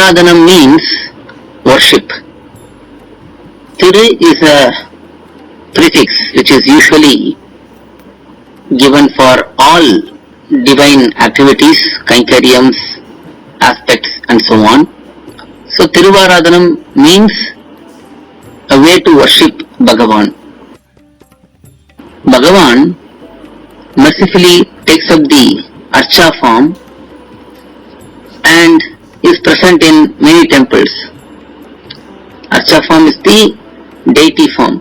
Tiruvaradhanam means worship. Tiru is a prefix which is usually given for all divine activities, kainkariams, aspects and so on. So Tiruvaradhanam means a way to worship Bhagavan. Bhagavan mercifully takes up the Archa form and is present in many temples. Archa form is the deity form,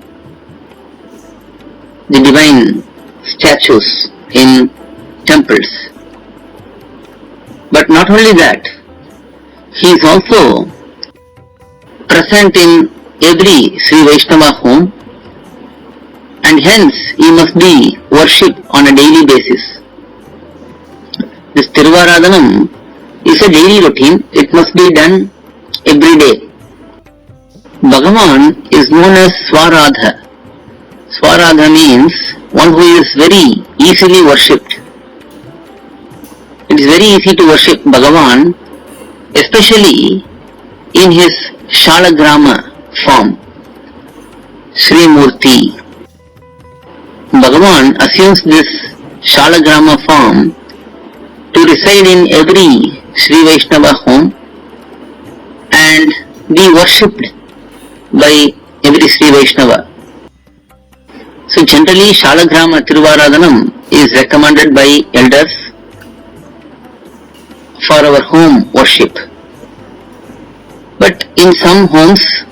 the divine statues in temples. But not only that, he is also present in every Sri Vaishnava home, and hence he must be worshipped on a daily basis. This Tiruvaradhanam is a daily routine, it must be done every day. Bhagavan is known as Swaradha. Swaradha means one who is very easily worshipped. It is very easy to worship Bhagavan, especially in his Shalagrama form, Sri Murti. Bhagavan assumes this Shalagrama form to reside in every Sri Vaishnava home and be worshipped by every Sri Vaishnava. So generally Shalagrama Tiruvaradhanam is recommended by elders for our home worship. But in some homes,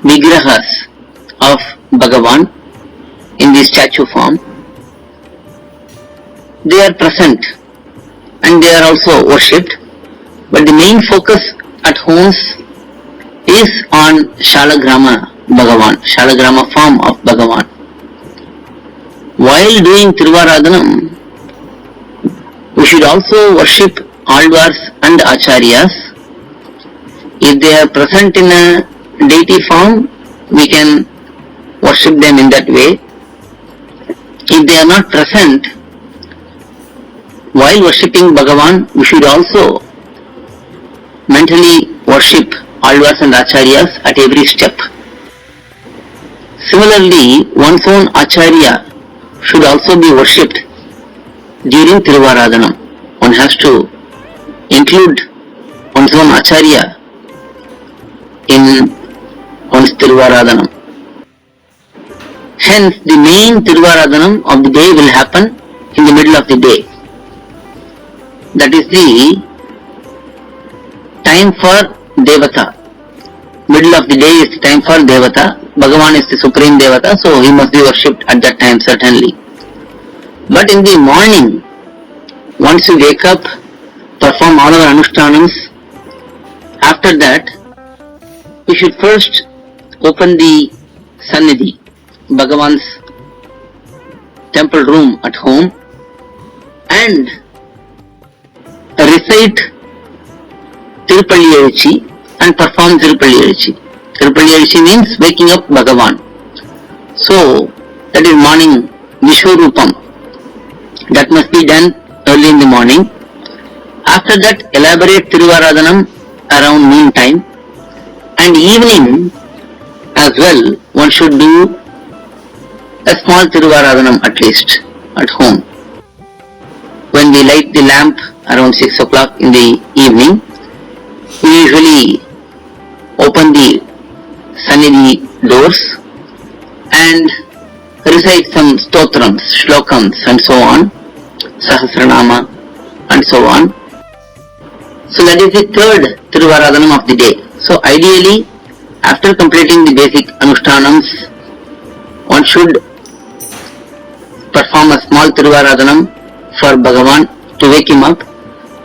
Vigrahas of Bhagavan in the statue form, they are present and they are also worshipped, but the main focus at homes is on Shalagrama Bhagavan, Shalagrama form of Bhagavan. While doing Tiruvaradhanam, we should also worship Alvars and Acharyas. If they are present in a deity form, we can worship them in that way. If they are not present, while worshipping Bhagavan, we should also mentally worship Alvars and Acharyas at every step. Similarly, one's own Acharya should also be worshipped during Tiruvaradhanam. One has to include one's own Acharya in one's Tiruvaradhanam. Hence, the main Tiruvaradhanam of the day will happen in the middle of the day. That is the time for Devata. Middle of the day is the time for Devata. Bhagavan is the supreme Devata, so he must be worshipped at that time certainly. But in the morning, once we wake up, perform all our Anushtanams, after that, we should first open the Sannidhi, Bhagavan's temple room at home, and recite Tirupalli Ezhuchi and perform Tirupalli Ezhuchi. Tirupalli Ezhuchi means waking up Bhagavan. So, that is morning Vishwarupam. That must be done early in the morning. After that, elaborate Tiruvaradhanam around noon time. And evening as well, one should do a small Tiruvaradhanam at least at home. When we light the lamp around 6 o'clock in the evening, we usually open the Sannidhi doors and recite some stotrams, shlokams and so on, Sahasranama and so on. So that is the third Tiruvaradhanam of the day. So ideally, after completing the basic Anushtanams, one should perform a small Tiruvaradhanam for Bhagavan to wake him up,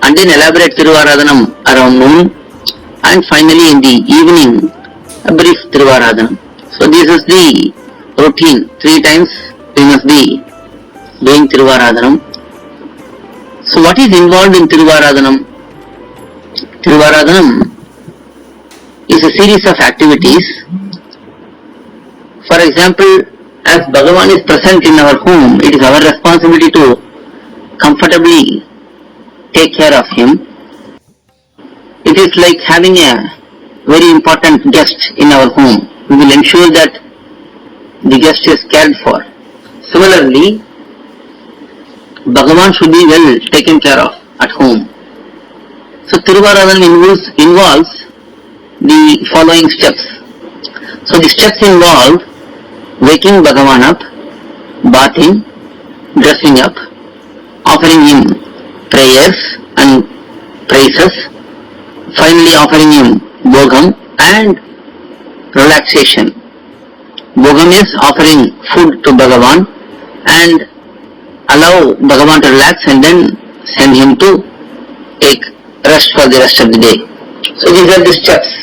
and then elaborate Tiruvaradhanam around noon, and finally in the evening a brief Tiruvaradhanam. So this is the routine. 3 times we must be doing Tiruvaradhanam. So what is involved in Tiruvaradhanam? Tiruvaradhanam is a series of activities. For example, as Bhagavan is present in our home, it is our responsibility to comfortably take care of him. It it's like having a very important guest in our home. We will ensure that the guest is cared for. Similarly, Bhagavan should be well taken care of at home. So Tiruvaradhanam involves the following steps. So the steps involve waking Bhagavan up, bathing, dressing up, offering him prayers and praises, finally offering him bhogam and relaxation. Bhogam is offering food to Bhagavan and allow Bhagavan to relax and then send him to take rest for the rest of the day. So these are the steps.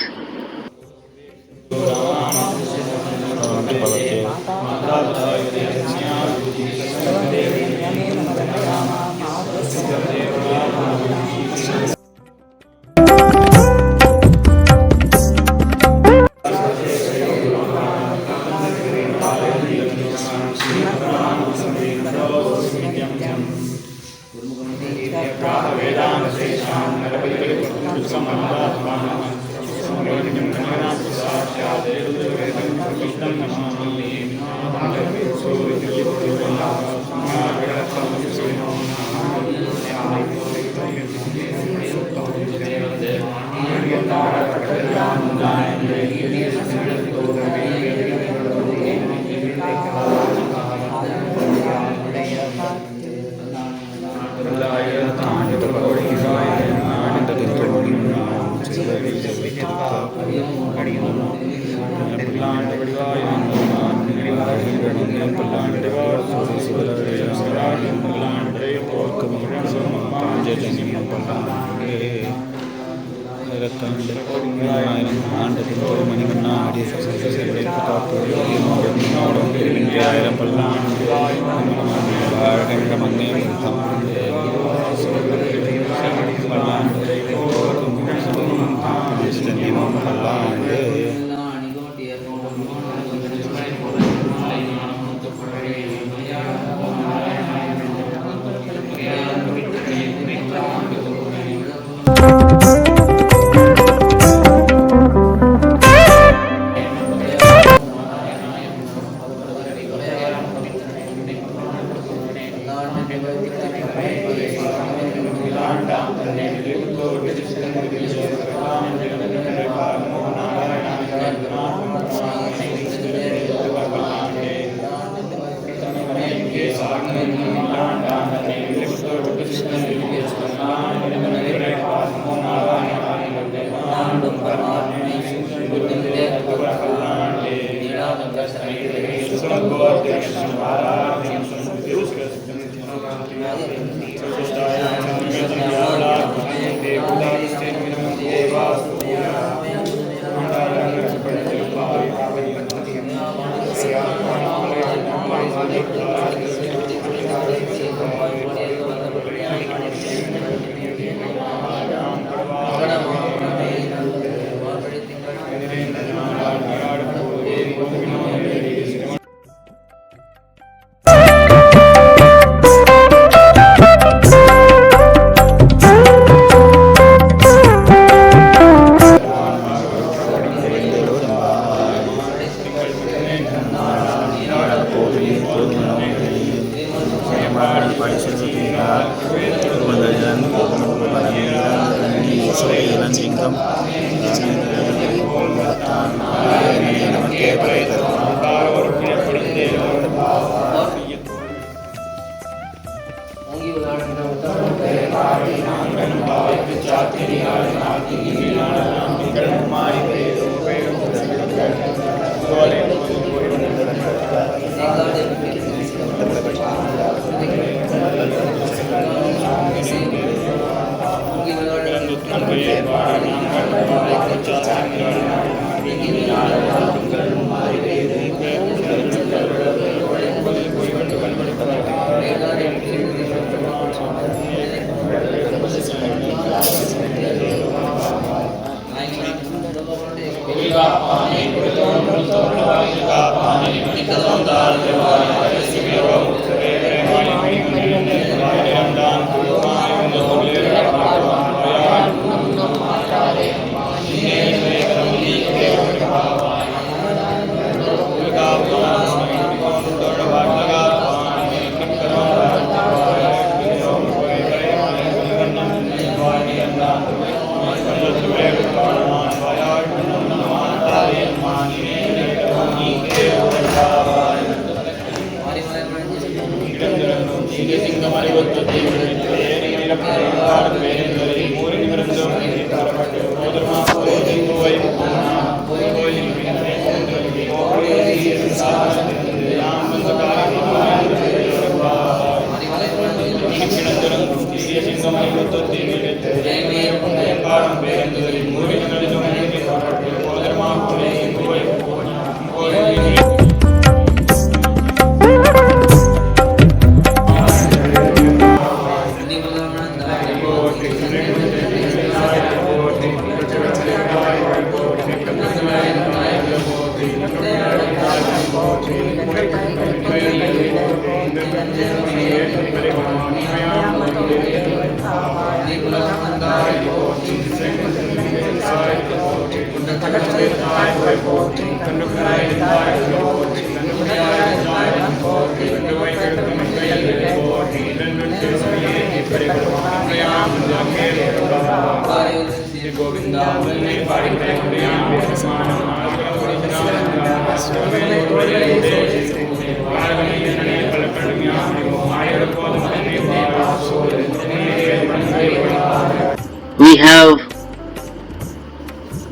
We have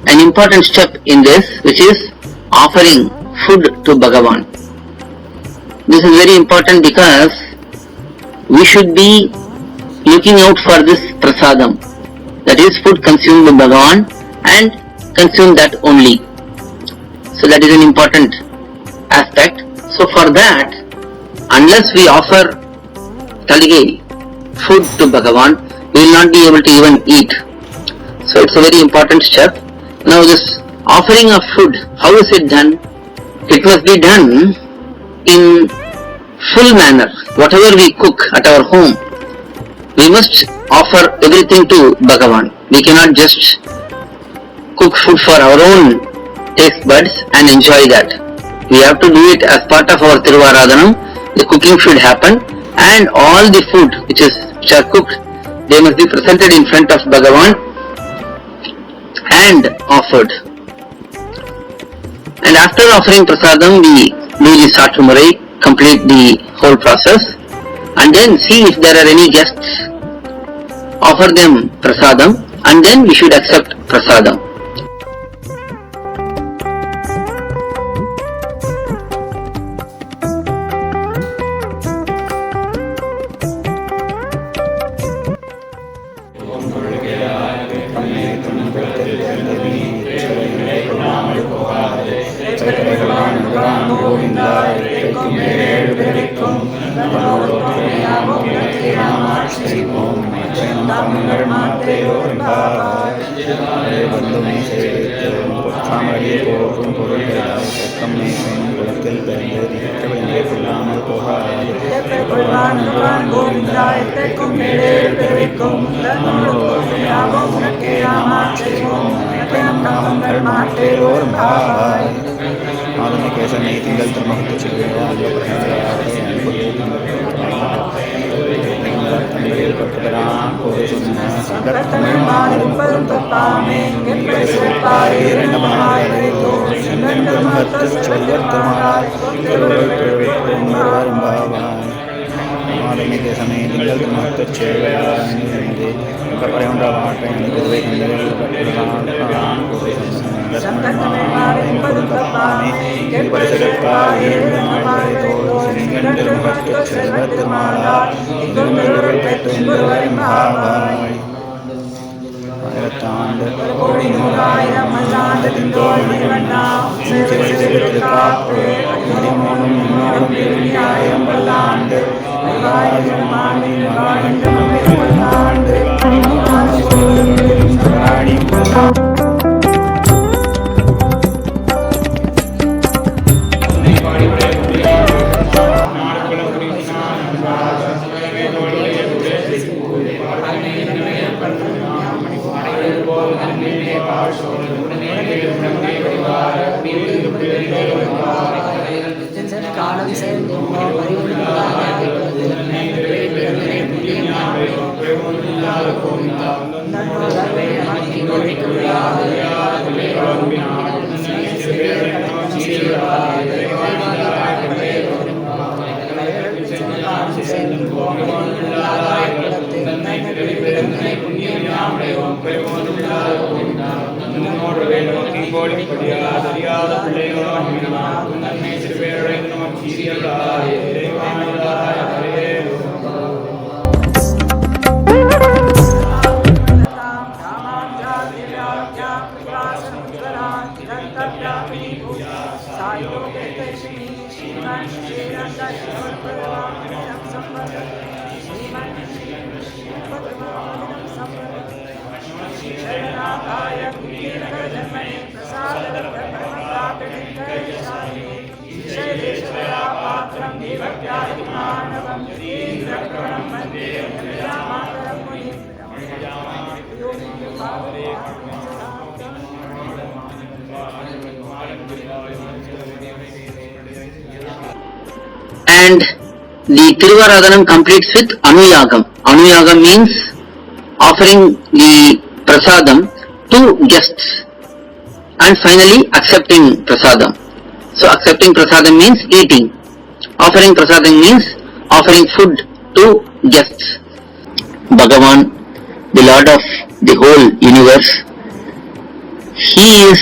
an important step in this, which is offering food to Bhagavan. This is very important because we should be looking out for this prasadam, that is food consumed by Bhagavan, and consume that only. So that is an important aspect. So for that, unless we offer talige, food to Bhagavan, we will not be able to even eat. So it's a very important step. Now this offering of food, how is it done? It must be done in full manner. Whatever we cook at our home, we must offer everything to Bhagavan. We cannot just cook food for our own taste buds and enjoy that. We have to do it as part of our Tiruvaradhanam. The cooking should happen, and all the food which are cooked, they must be presented in front of Bhagavan and offered. And after offering prasadam, we do the Satumurai, complete the whole process, and then see if there are any guests, offer them prasadam, and then we should accept prasadam. And the Tiruvaradhanam completes with Anuyagam. Anuyagam means offering the prasadam to guests, and finally accepting prasadam. So accepting prasadam means eating. Offering prasadam means offering food to guests. Bhagavan, the Lord of the whole universe, He is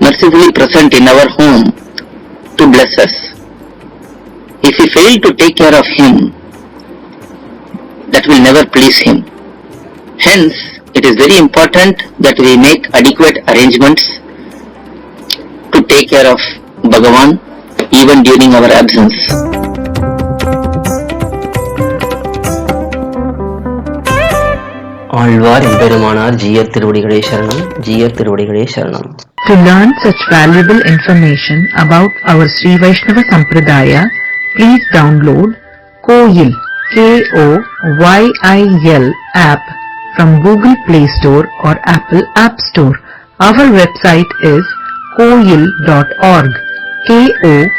mercifully present in our home to bless us. If we fail to take care of Him, that will never please Him. Hence, it is very important that we make adequate arrangements to take care of Bhagavan even during our absence. Alvar எம்பெருமானார் ஜீயர் திருவடிகளே சரணம், ஜீயர் திருவடிகளே சரணம். To learn such valuable information about our Sri Vaishnava Sampradaya, please download Koyil, K-O-Y-I-L app from Google Play Store or Apple App Store. Our website is koyil.org, Koyil.org.